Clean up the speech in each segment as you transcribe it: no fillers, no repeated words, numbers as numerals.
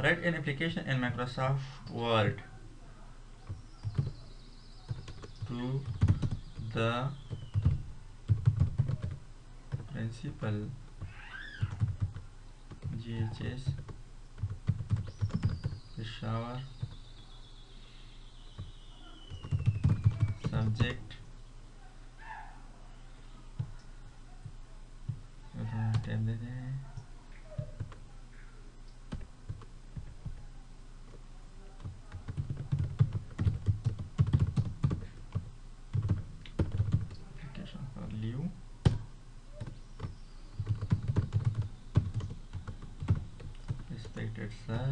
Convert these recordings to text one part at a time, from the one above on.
Write an application in Microsoft Word to the principal GHS Peshawar, subject tab दे दें, application for leave, respected sir,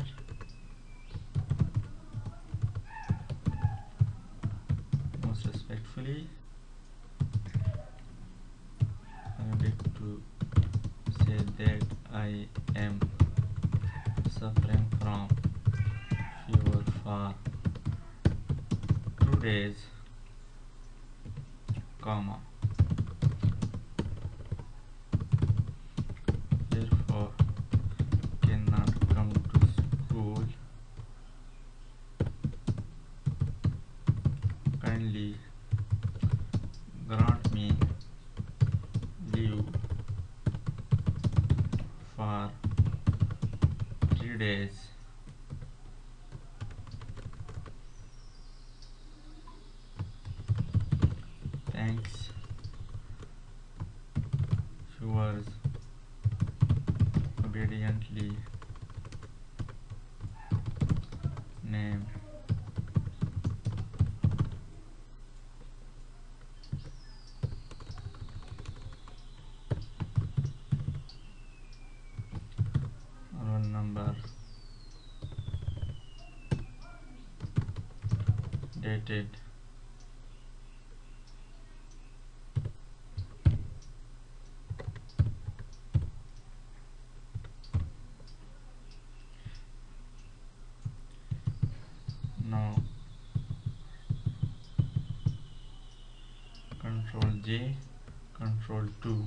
most respectfully, I would like to say that I am suffering from fever for 2 days, comma, therefore cannot come to school. Kindly grant me leave for 3 days. Thanks. Yours obediently, name. Roll number, dated, now Control J, Control 2.